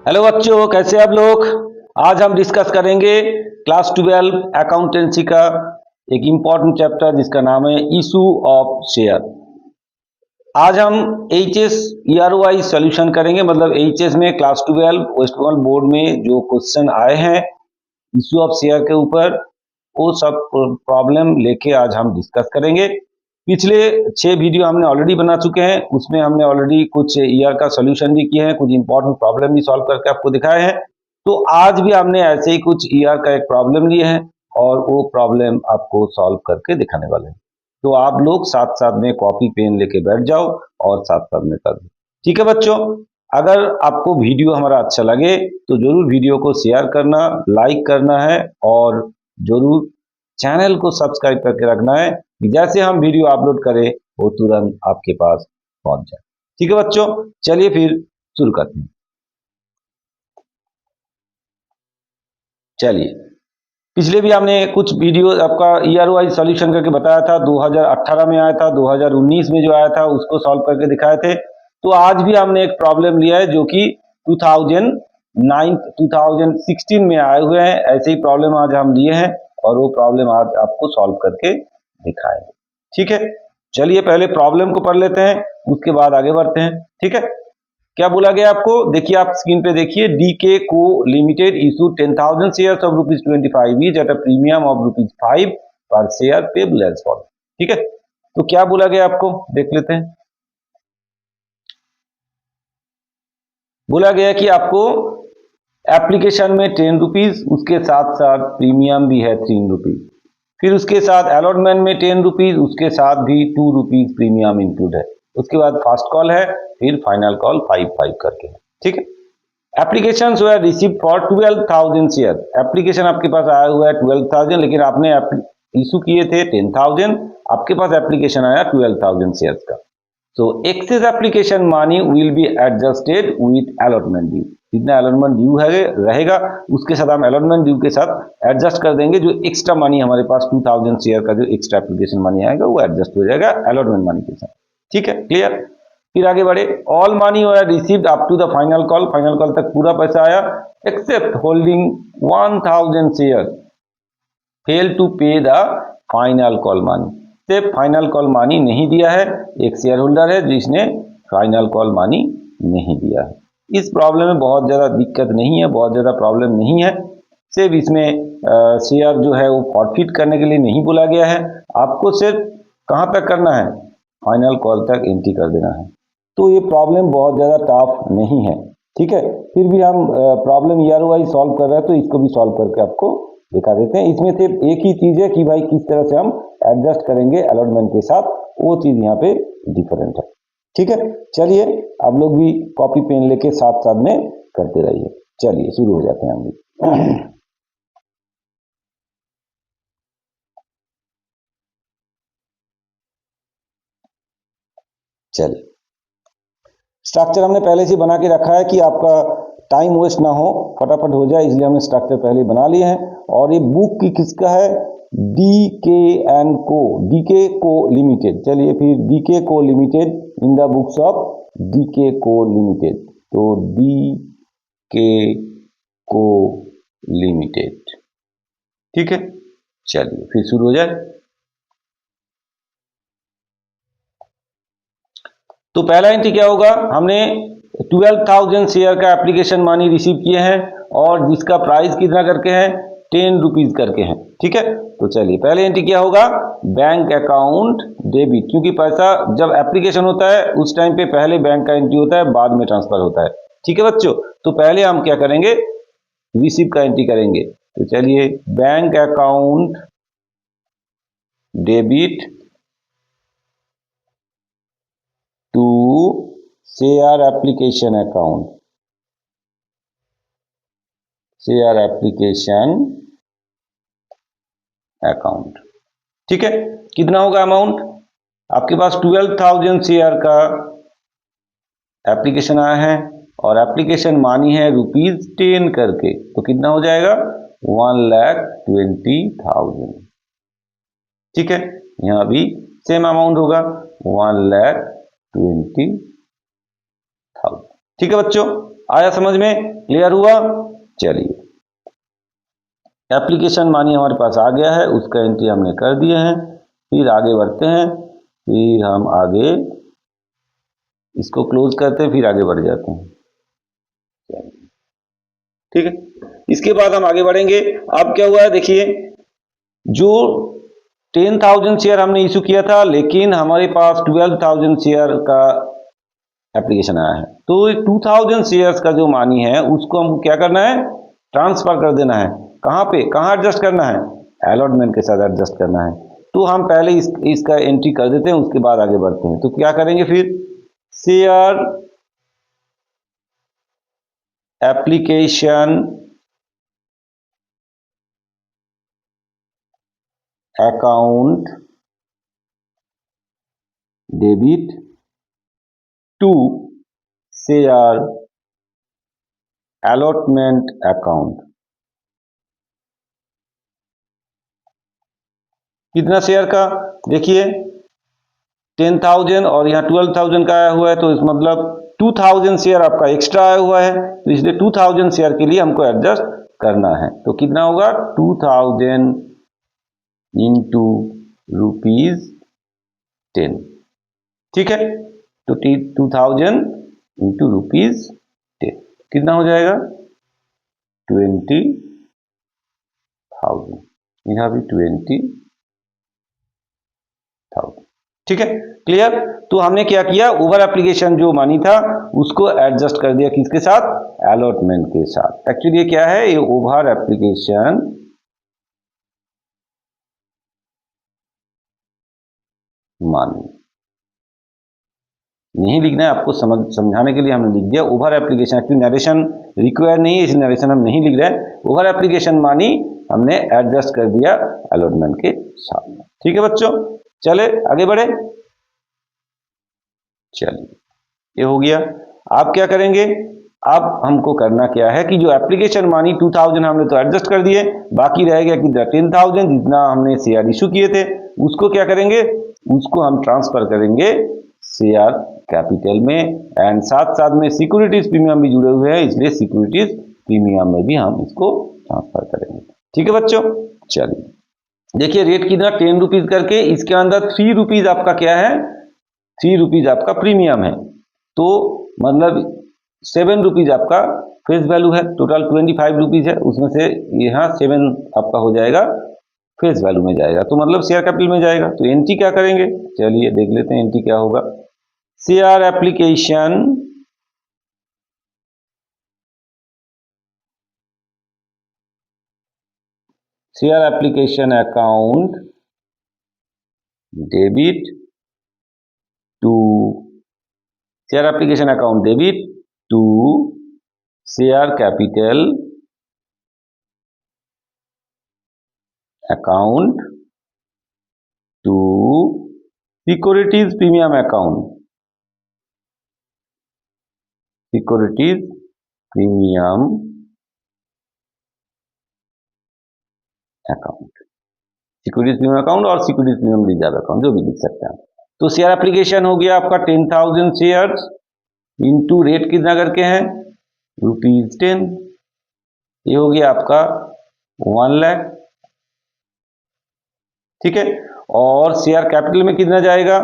Hello बच्चों, कैसे आप लोग। आज हम डिस्कस करेंगे क्लास 12 अकाउंटेंसी का एक इम्पॉर्टेंट चैप्टर जिसका नाम है इशू ऑफ शेयर। आज हम एचएस ईआरओआई सॉल्यूशन करेंगे, मतलब एचएस में क्लास 12 वेस्ट बंगाल बोर्ड में जो क्वेश्चन आए हैं इशू ऑफ शेयर के ऊपर, वो सब प्रॉब्लम लेके आज हम डिस्कस करेंगे। पिछले 6 वीडियो हमने ऑलरेडी बना चुके हैं, उसमें हमने ऑलरेडी कुछ ईयर का सॉल्यूशन भी किए हैं, कुछ इंपॉर्टेंट प्रॉब्लम भी सॉल्व करके आपको दिखाए हैं। तो आज भी हमने ऐसे ही कुछ ईयर का एक प्रॉब्लम लिए हैं और वो प्रॉब्लम आपको सॉल्व करके दिखाने वाले हैं। तो आप लोग साथ साथ में कॉपी पेन लेके बैठ जाओ और साथ साथ में कर दो। ठीक है बच्चों, अगर आपको वीडियो हमारा अच्छा लगे तो जरूर वीडियो को शेयर करना, लाइक करना है और जरूर चैनल को सब्सक्राइब करके रखना है कि जैसे हम वीडियो अपलोड करें वो तुरंत आपके पास पहुंच जाए। ठीक है बच्चों, चलिए फिर शुरू करते हैं। चलिए, पिछले भी हमने कुछ वीडियो आपका ईआरओआई सॉल्यूशन करके बताया था, 2018 में आया था, 2019 में जो आया था उसको सॉल्व करके दिखाए थे। तो आज भी हमने एक प्रॉब्लम लिया है जो कि 2016 में आए हुए हैं। ऐसे ही प्रॉब्लम आज हम लिए हैं और वो प्रॉब्लम आज आपको सॉल्व करके दिखाएंगे। ठीक है, चलिए पहले प्रॉब्लम को पढ़ लेते हैं, उसके बाद आगे बढ़ते हैं। ठीक है, क्या बोला गया आपको, देखिए आप स्क्रीन पे देखिए, DK co limited issue 10,000 shares of ₹25 each at a premium of ₹5 पर शेयर पेबल एज फॉलो। ठीक है, तो क्या बोला गया आपको देख लेते हैं। बोला गया कि आपको एप्लीकेशन में ₹10, उसके साथ साथ प्रीमियम भी है ₹3, फिर उसके साथ अलॉटमेंट में ₹10, उसके साथ भी ₹2 प्रीमियम इंक्लूड है। उसके बाद फर्स्ट कॉल है, फिर फाइनल कॉल 5 करके है। ठीक है, application were receive for 12,000 share. Application आपके पास आया हुआ है 12,000, लेकिन आपने इशू किए थे 10,000, आपके पास एप्लीकेशन आया 12,000 शेयर्स का। So excess application money will be adjusted with allotment due। जितना allotment due है रहेगा उसके साथ हम allotment due के साथ एडजस्ट कर देंगे। जो एक्स्ट्रा मनी हमारे पास 2,000 शेयर का जो एक्स्ट्रा एप्लीकेशन मनी आएगा वो एडजस्ट हो जाएगा allotment मनी के साथ। ठीक है, क्लियर। फिर आगे बढ़े, all money were received up to the final call. Final call तक पूरा पैसा आया except holding 1,000 share fail to pay the final call money. से फाइनल कॉल मनी नहीं दिया है, एक शेयर होल्डर है जिसने फाइनल कॉल मनी नहीं दिया है। इस प्रॉब्लम में बहुत ज़्यादा दिक्कत नहीं है, बहुत ज़्यादा प्रॉब्लम नहीं है। सिर्फ इसमें शेयर जो है वो फॉरफिट करने के लिए नहीं बोला गया है, आपको सिर्फ कहाँ तक करना है, फाइनल कॉल तक एंट्री कर देना है। तो ये प्रॉब्लम बहुत ज़्यादा टफ नहीं है। ठीक है, फिर भी हम प्रॉब्लम ईआरओआई सॉल्व कर रहे हैं तो इसको भी सॉल्व करके आपको दिखा देते हैं। इसमें सिर्फ एक ही चीज़ है कि भाई किस तरह से हम एडजस्ट करेंगे अलॉटमेंट के साथ, वो चीज़ यहाँ पे डिफरेंट है। ठीक है, चलिए आप लोग भी कॉपी पेन लेके साथ साथ में करते रहिए। चलिए शुरू हो जाते हैं हम भी। चलिए, स्ट्रक्चर हमने पहले से बना के रखा है कि आपका टाइम वेस्ट ना हो, फटाफट हो जाए, इसलिए हमने स्ट्रक्चर पहले बना लिए हैं। और ये बुक की किसका है, DK and co, DK co limited. चलिए फिर DK co limited in the books of DK co limited. तो डीके को लिमिटेड। ठीक है, चलिए फिर शुरू हो जाए। तो पहला एंट्री क्या होगा, हमने 12,000 शेयर का एप्लीकेशन मनी रिसीव किए हैं और जिसका प्राइस कितना करके है, ₹10 करके हैं। ठीक है, तो चलिए पहले एंट्री क्या होगा, बैंक अकाउंट डेबिट, क्योंकि पैसा जब एप्लीकेशन होता है उस टाइम पे पहले बैंक का एंट्री होता है, बाद में ट्रांसफर होता है। ठीक है बच्चों, तो पहले हम क्या करेंगे, रिसीव का एंट्री करेंगे। तो चलिए bank account debit to share application account, share application account. ठीक है, कितना होगा अमाउंट, आपके पास 12,000 शेयर का एप्लीकेशन आया है और एप्लीकेशन मानी है ₹10 करके, तो कितना हो जाएगा, 1,20,000। ठीक है, यहां भी सेम अमाउंट होगा 1,20,000। ठीक है बच्चों, आया समझ में, क्लियर हुआ। चलिए, एप्लीकेशन मनी हमारे पास आ गया है, उसका एंट्री हमने कर दिए हैं। फिर आगे बढ़ते हैं, फिर हम आगे इसको क्लोज करते हैं, फिर आगे बढ़ जाते हैं। ठीक है, इसके बाद हम आगे बढ़ेंगे। अब क्या हुआ है देखिए, जो 10,000 शेयर हमने इशू किया था, लेकिन हमारे पास 12,000 शेयर का एप्लीकेशन आया है, तो 2,000 शेयर्स का जो मानी है उसको हमको क्या करना है, ट्रांसफर कर देना है। कहाँ पे, कहाँ एडजस्ट करना है, अलॉटमेंट के साथ एडजस्ट करना है। तो हम पहले इसका एंट्री कर देते हैं, उसके बाद आगे बढ़ते हैं। तो क्या करेंगे फिर, share application account debit to share allotment account. कितना शेयर का, देखिए 10,000 और यहाँ 12,000 का आया हुआ है, तो इस मतलब 2,000 शेयर आपका एक्स्ट्रा आया हुआ है, तो इसलिए 2,000 शेयर के लिए हमको एडजस्ट करना है। तो कितना होगा, 2,000 इंटू ₹10, ठीक है। तो 2,000 इंटू ₹10 कितना हो जाएगा, 20,000, यहाँ भी 20,000, ठीक है, क्लियर। तो हमने क्या किया, ओवर एप्लीकेशन जो मनी था उसको एडजस्ट कर दिया, किसके साथ, अलॉटमेंट के साथ। एक्चुअली ये क्या है, ये ओवर एप्लीकेशन मनी नहीं लिखना है आपको, समझाने के लिए हमने लिख दिया over application. Actually narration require नहीं है, इसलिए नरेशन हम नहीं लिख रहे हैं। ओवर एप्लीकेशन मनी हमने एडजस्ट कर दिया अलॉटमेंट के साथ, ठीक है बच्चों। चले आगे बढ़े, चलिए ये हो गया। आप क्या करेंगे, अब हमको करना क्या है कि जो एप्लीकेशन मनी 2,000 हमने तो एडजस्ट कर दिए, बाकी रह गया कितना, 10,000 जितना हमने शेयर इशू किए थे, उसको क्या करेंगे, उसको हम ट्रांसफर करेंगे शेयर कैपिटल में, एंड साथ साथ में सिक्योरिटीज प्रीमियम भी जुड़े हुए हैं, इसलिए सिक्योरिटीज प्रीमियम में भी हम इसको ट्रांसफर करेंगे, ठीक है बच्चों। चलिए देखिए, रेट कितना, 10 रुपीज करके, इसके अंदर 3 रुपीज आपका क्या है, 3 रुपीज आपका प्रीमियम है, तो मतलब 7 रुपीज आपका फेस वैल्यू है। टोटल 25 रुपीज है, उसमें से यहाँ 7 आपका हो जाएगा फेस वैल्यू में जाएगा, तो मतलब शेयर कैपिटल में जाएगा। तो एंट्री क्या करेंगे, चलिए देख लेते हैं एंट्री क्या होगा। Share application account debit to share application account debit to share capital account to securities premium account, securities premium account, securities premium account और सिक्योरिटीज प्रीमियम रिजर्व अकाउंट, जो भी लिख सकते हैं। तो शेयर एप्लीकेशन हो गया आपका 10,000 शेयर्स इंटू रेट कितना करके हैं, ₹10, ये हो गया आपका 1 लाख, ठीक है। और शेयर कैपिटल में कितना जाएगा,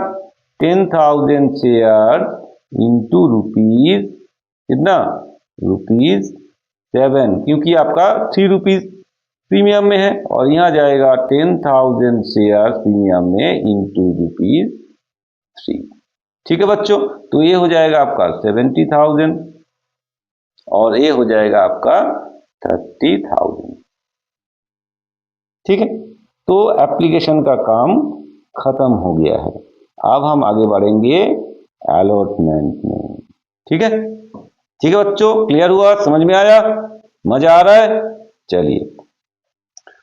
10,000 शेयर इंटू रुपीज कितना, ₹7, क्योंकि आपका 3 रुपीज प्रीमियम में है, और यहाँ जाएगा 10,000 शेयर प्रीमियम में इंटू ₹3, ठीक है बच्चों। तो ये हो जाएगा आपका 70,000 और ये हो जाएगा आपका 30,000, ठीक है। तो एप्लीकेशन का काम खत्म हो गया है। अब हम आगे बढ़ेंगे अलॉटमेंट में, ठीक है, ठीक है बच्चों, क्लियर हुआ, समझ में आया, मजा आ रहा है। चलिए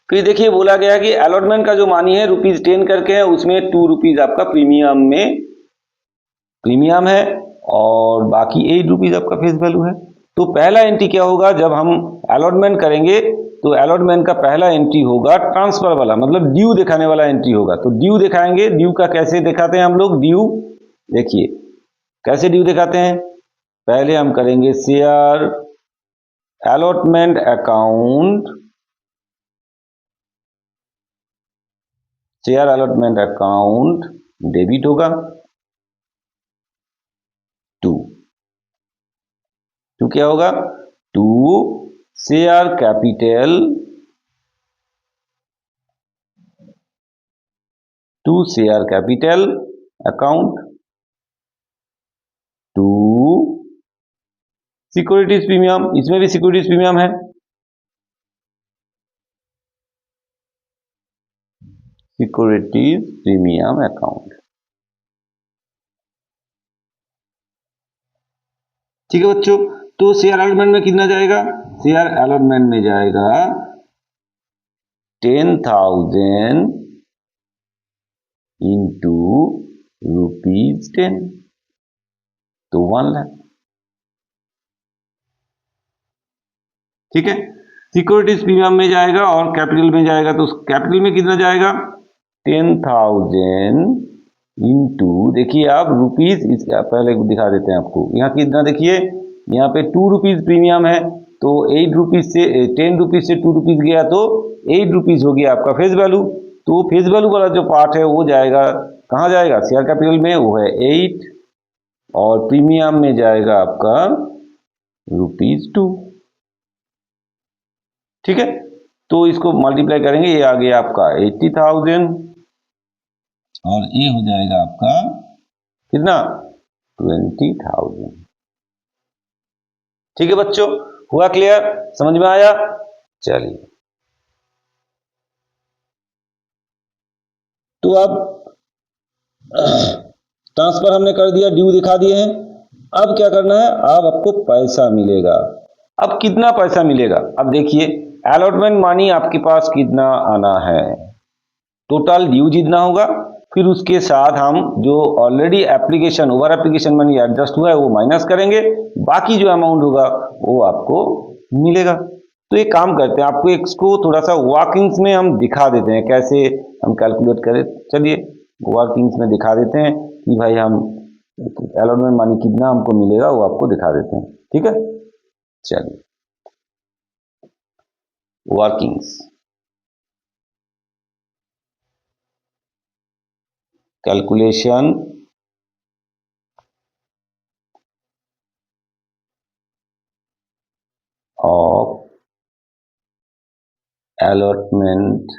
फिर देखिए, बोला गया कि अलॉटमेंट का जो मानी है ₹10 करके है, उसमें 2 रुपीज आपका प्रीमियम में प्रीमियम है, और बाकी 8 रुपीज आपका फेस वैल्यू है। तो पहला एंट्री क्या होगा, जब हम अलॉटमेंट करेंगे तो अलॉटमेंट का पहला एंट्री होगा ट्रांसफर वाला, मतलब ड्यू दिखाने वाला एंट्री होगा। तो ड्यू दिखाएंगे, ड्यू का कैसे दिखाते हैं हम लोग, ड्यू देखिए कैसे ड्यू दिखाते हैं, पहले हम करेंगे share allotment account, share allotment account debit होगा 2, तो क्या होगा 2 share capital, 2 share capital account, 2 securities premium, इसमें भी सिक्योरिटीज प्रीमियम है, सिक्योरिटीज प्रीमियम अकाउंट। ठीक है बच्चों, तो शेयर अलॉटमेंट में कितना जाएगा, शेयर अलॉटमेंट में जाएगा 10,000 इंटू ₹10, तो 1 लाख। ठीक है, सिक्योरिटीज प्रीमियम में जाएगा और कैपिटल में जाएगा, तो कैपिटल में कितना जाएगा 10,000 इंटू, देखिए आप रुपीज, इसका पहले दिखा देते हैं आपको, यहाँ कितना देखिए, यहाँ पे 2 रुपीज प्रीमियम है, तो 8 रुपीज से 10 रुपीज से 2 रुपीज गया तो 8 रुपीज हो गया आपका फेस वैल्यू। तो फेस वैल्यू वाला जो पार्ट है वो जाएगा कहाँ जाएगा, शेयर कैपिटल में, वो है 8, और प्रीमियम में जाएगा आपका ₹2। ठीक है, तो इसको मल्टीप्लाई करेंगे, ये आ गया आपका 80,000 और ये हो जाएगा आपका कितना 20,000। ठीक है बच्चों, हुआ क्लियर, समझ में आया? चलिए, तो अब ट्रांसफर हमने कर दिया, ड्यू दिखा दिए हैं, अब क्या करना है, अब आपको पैसा मिलेगा। अब कितना पैसा मिलेगा, अब देखिए अलॉटमेंट मनी आपके पास कितना आना है, टोटल ड्यू जितना होगा, फिर उसके साथ हम जो already application over application money adjust हुआ है वो माइनस करेंगे, बाकी जो अमाउंट होगा वो आपको मिलेगा। तो एक काम करते हैं, आपको इसको थोड़ा सा वर्किंग्स में हम दिखा देते हैं कैसे हम कैलकुलेट करें। चलिए वर्किंग्स में दिखा देते हैं कि भाई हम अलॉटमेंट मनी कितना हमको मिलेगा वो आपको दिखा देते हैं। ठीक है, चलिए workings, calculation of allotment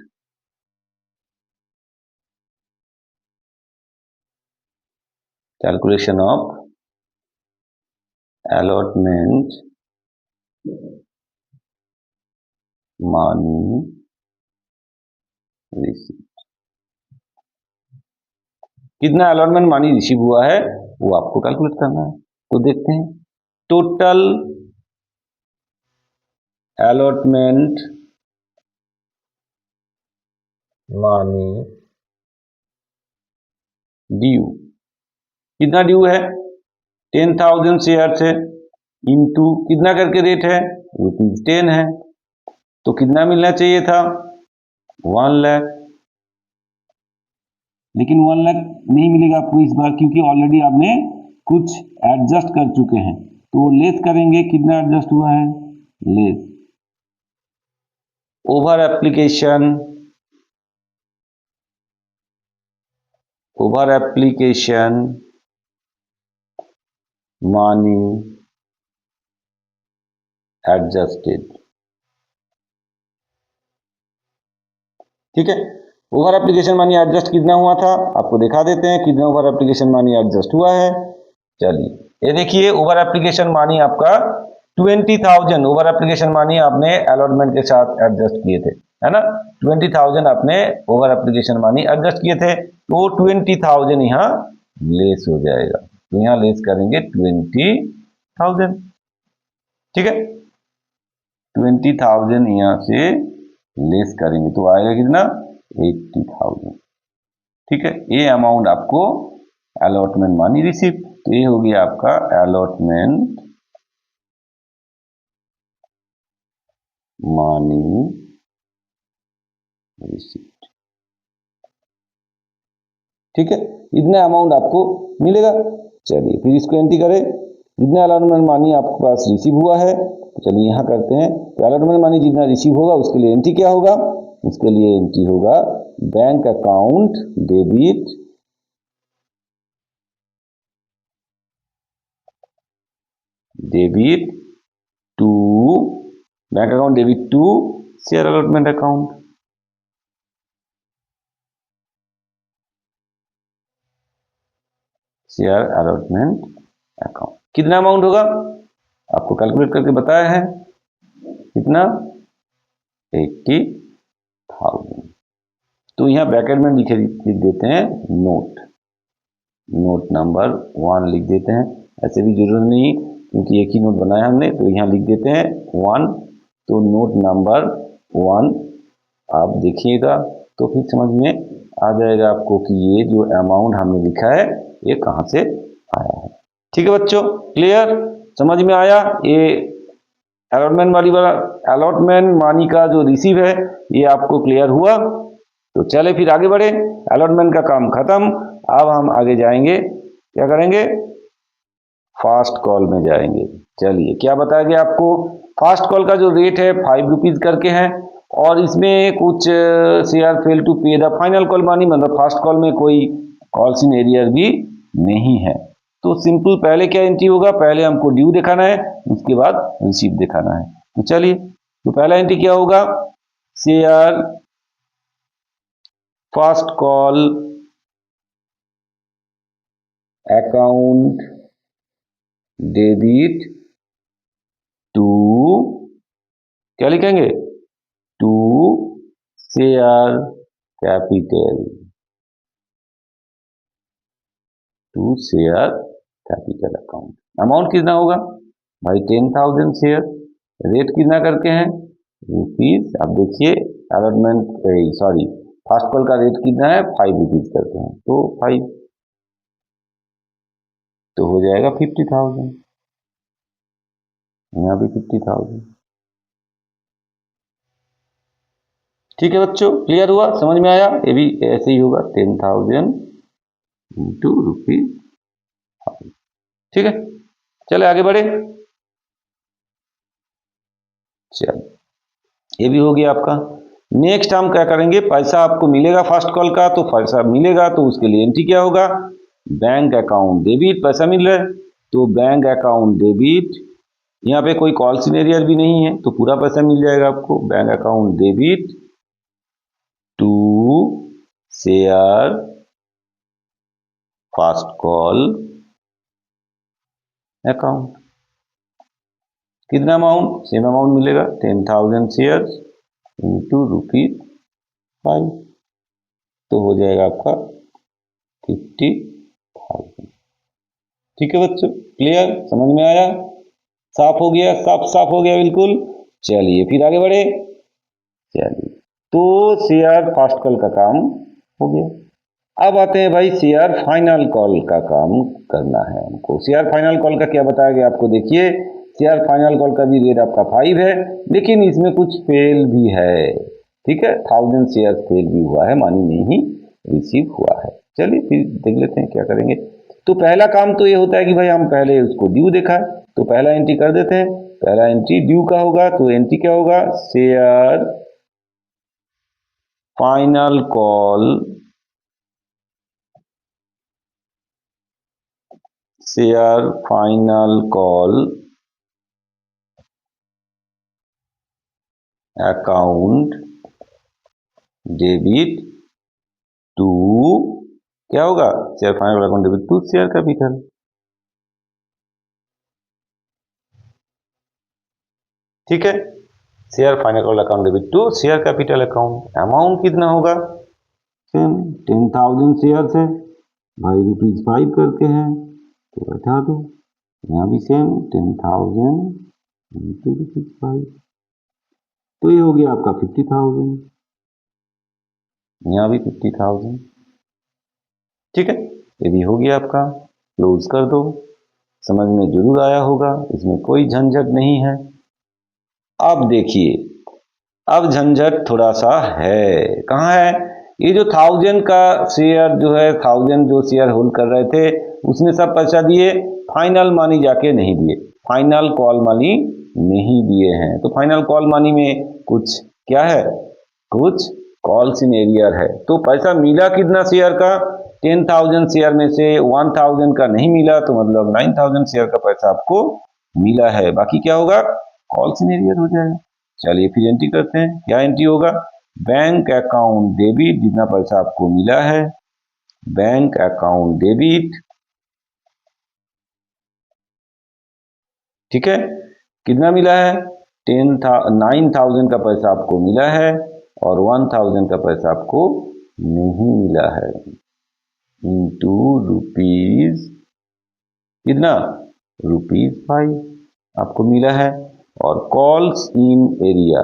calculation of allotment money receipt, कितना अलॉटमेंट मनी रिसीव हुआ है वो आपको कैलकुलेट करना है। तो देखते हैं, टोटल अलॉटमेंट मनी ड्यू, कितना ड्यू है 10,000 शेयर से, इंटू कितना करके रेट है ₹10 है, तो कितना मिलना चाहिए था 1 लाख, लेकिन 1 लाख नहीं मिलेगा आपको इस बार, क्योंकि ऑलरेडी आपने कुछ एडजस्ट कर चुके हैं, तो वो लेस करेंगे, कितना एडजस्ट हुआ है less, over application money adjusted. ठीक है, ओवर एप्लीकेशन मनी एडजस्ट कितना हुआ था आपको दिखा देते हैं, कितना ओवर एप्लीकेशन मनी एडजस्ट हुआ है। चलिए ये देखिए, ओवर एप्लीकेशन मनी आपका 20,000 ओवर एप्लीकेशन मनी आपने अलॉटमेंट के साथ एडजस्ट किए थे, है ना, 20,000 आपने ओवर एप्लीकेशन मनी एडजस्ट किए थे, तो 20,000 यहाँ लेस हो जाएगा, तो यहाँ लेस करेंगे 20,000। ठीक है, 20,000 यहाँ से लेस करेंगे तो आएगा कितना 80,000। ठीक है, ये अमाउंट आपको अलॉटमेंट मनी रिसीव, तो ये हो गया आपका अलॉटमेंट मनी रिसीव्ड। ठीक है, इतना अमाउंट आपको मिलेगा। चलिए फिर इसको एंट्री करें, जितना अलॉटमेंट मनी आपके पास रिसीव हुआ है, तो चलिए यहाँ करते हैं। तो अलॉटमेंट मनी जितना रिसीव होगा उसके लिए एंट्री क्या होगा, उसके लिए एंट्री होगा bank account debit to bank account debit to share allotment account. Share allotment account कितना अमाउंट होगा आपको कैलकुलेट करके बताया है, कितना 80,000। तो यहाँ ब्रैकेट में लिख देते हैं नोट नंबर 1 लिख देते हैं। ऐसे भी जरूरत नहीं क्योंकि एक ही नोट बनाया हमने, तो यहाँ लिख देते हैं 1। तो नोट नंबर 1 आप देखिएगा तो फिर समझ में आ जाएगा आपको कि ये जो अमाउंट हमने लिखा है ये कहाँ से आया है। ठीक है बच्चों, क्लियर, समझ में आया। ये अलॉटमेंट मनी का जो रिसीव है ये आपको क्लियर हुआ। तो चले फिर आगे बढ़े, अलॉटमेंट का काम खत्म। अब हम आगे जाएंगे, क्या करेंगे, फास्ट कॉल में जाएंगे। चलिए क्या बताया गया आपको, फास्ट कॉल का जो रेट है 5 रुपीज करके है, और इसमें कुछ share fail to pay the final call money, मतलब फास्ट कॉल में कोई कॉल्स इन एरियर भी नहीं है। तो सिंपल पहले क्या एंट्री होगा, पहले हमको ड्यू दिखाना है, उसके बाद रिसीव दिखाना है। तो चलिए, तो पहला एंट्री क्या होगा, share first call account debit to, क्या लिखेंगे, to share capital, to share capital account. Amount कितना होगा भाई 10,000 शेयर, रेट कितना करके हैं रुपीज। अब देखिए अलॉटमेंट सॉरी फास्ट कॉल का रेट कितना है 5 रुपीज करके हैं, तो 5 तो हो जाएगा 50,000, यहाँ भी 50,000। ठीक है बच्चों, क्लियर हुआ, समझ में आया। ये भी ऐसे ही होगा 10,000 इंटू रुपीज। ठीक है, चले आगे बढ़े। चल ये भी हो गया आपका। नेक्स्ट हम क्या करेंगे, पैसा आपको मिलेगा फास्ट कॉल का, तो पैसा मिलेगा तो उसके लिए एंट्री क्या होगा, बैंक अकाउंट डेबिट, पैसा मिल रहा है तो बैंक अकाउंट डेबिट, यहाँ पे कोई कॉल सिनेरियर भी नहीं है तो पूरा पैसा मिल जाएगा आपको। Bank account debit to share first call account, कितना अमाउंट, सेम अमाउंट मिलेगा 10,000 शेयर इंटू ₹5, तो हो जाएगा आपका 50,000। ठीक है बच्चों, क्लियर, समझ में आया, साफ हो गया, साफ हो गया बिल्कुल। चलिए फिर आगे बढ़े। चलिए तो शेयर फास्ट कॉल का काम हो गया। अब आते हैं भाई शेयर फाइनल कॉल का काम करना है हमको। शेयर फाइनल कॉल का क्या बताया गया आपको, देखिए शेयर फाइनल कॉल का भी रेट आपका 5 है, लेकिन इसमें कुछ फेल भी है। ठीक है, 1000 शेयर फेल भी हुआ है, मनी नहीं रिसीव हुआ है। चलिए फिर देख लेते हैं क्या करेंगे। तो पहला काम तो ये होता है कि भाई हम पहले उसको ड्यू देखा, तो पहला एंट्री कर देते हैं। पहला एंट्री ड्यू का होगा, तो एंट्री क्या होगा, share final call, share final call account debit to, क्या होगा, share final account debit to share capital. ठीक है, share final call account debit to share capital account. Amount कितना होगा, 10,000 शेयर है भाई, ₹5 करके हैं तो बैठा दो, यहाँ भी सेम 10,000 इंटू ₹5, तो ये हो गया आपका 50,000, यहाँ भी 50,000। ठीक है, ये भी हो गया आपका, क्लोज कर दो। समझ में जरूर आया होगा, इसमें कोई झंझट नहीं है। अब देखिए, अब झंझट थोड़ा सा है, कहाँ है, ये जो 1000 का शेयर जो है, 1000 जो शेयर होल्ड कर रहे थे उसने सब पैसा दिए, फाइनल मनी जाके नहीं दिए, फाइनल कॉल मनी नहीं दिए हैं। तो फाइनल कॉल मनी में कुछ क्या है, कुछ कॉल सिनेरियर है। तो पैसा मिला कितना शेयर का, 10,000 शेयर में से 1,000 का नहीं मिला, तो मतलब 9,000 शेयर का पैसा आपको मिला है। बाकी क्या होगा, कॉल सिनेरियर हो जाएगा। चलिए फिर एंट्री करते हैं, क्या एंट्री होगा, बैंक अकाउंट डेबिट, जितना पैसा आपको मिला है बैंक अकाउंट डेबिट, ठीक है, कितना मिला है, 9,000 का पैसा आपको मिला है और 1,000 का पैसा आपको नहीं मिला है, इंटू रुपीज कितना, ₹5 आपको मिला है। और calls in area,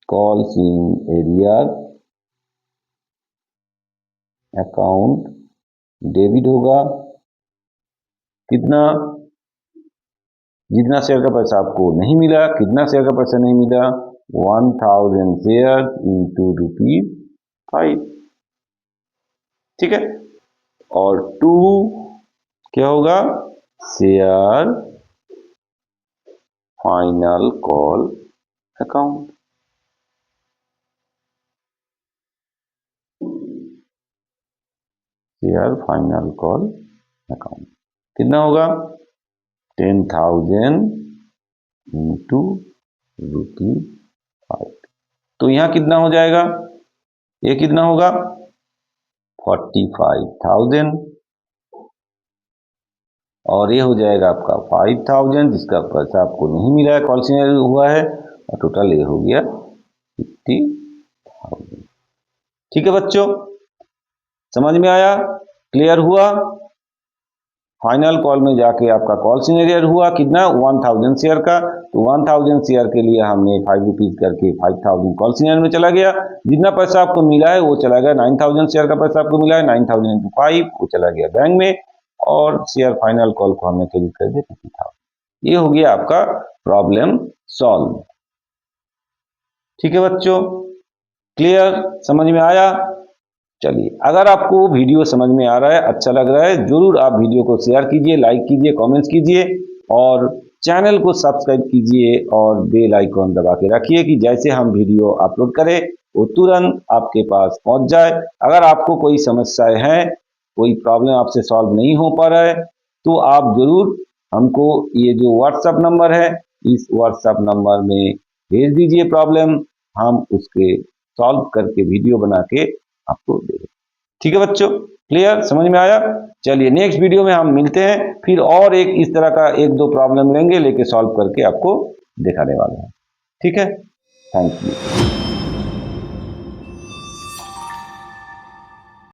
calls in area account debit होगा कितना, जितना शेयर का पैसा आपको नहीं मिला, कितना शेयर का पैसा नहीं मिला, 1,000 शेयर इंटू ₹5, ठीक है। और 2 क्या होगा, share final call account, share final call account कितना होगा, 10,000 इंटू ₹5। तो यहां कितना हो जाएगा, ये कितना होगा 45,000 और ये हो जाएगा आपका 5,000 जिसका पैसा आपको नहीं मिला है, कॉल सिनेरियर हुआ है, और टोटल ये हो गया 50,000। ठीक है बच्चों, समझ में आया, क्लियर हुआ। फाइनल कॉल में जाके आपका कॉल सिनेरियर हुआ कितना, 1,000 शेयर का, तो 1,000 शेयर के लिए हमने ₹5 करके 5,000 कॉल सिनेरियर में चला गया। जितना पैसा आपको मिला है वो चला गया, 9,000 शेयर का पैसा आपको मिला है, 9,000 इंटू 5 वो चला गया बैंक में, और शेयर फाइनल कॉल को हमने क्रेडिट कर दिया 50,000। ये हो गया आपका प्रॉब्लम सॉल्व। ठीक है बच्चों, क्लियर, समझ में आया। चलिए, अगर आपको वीडियो समझ में आ रहा है, अच्छा लग रहा है, जरूर आप वीडियो को शेयर कीजिए, लाइक कीजिए, कमेंट्स कीजिए और चैनल को सब्सक्राइब कीजिए और बेल आइकॉन दबा के रखिए कि जैसे हम वीडियो अपलोड करें वो तुरंत आपके पास पहुंच जाए। अगर आपको कोई समस्याएं हैं, कोई प्रॉब्लम आपसे सॉल्व नहीं हो पा रहा है, तो आप जरूर हमको ये जो व्हाट्सएप नंबर है, इस व्हाट्सएप नंबर में भेज दीजिए प्रॉब्लम, हम उसके सॉल्व करके वीडियो बना के आपको दे दें। ठीक है बच्चों, क्लियर, समझ में आया। चलिए नेक्स्ट वीडियो में हम मिलते हैं, फिर और एक इस तरह का 1-2 प्रॉब्लम लेंगे, लेके सॉल्व करके आपको दिखाने वाले हैं। ठीक है, थैंक यू।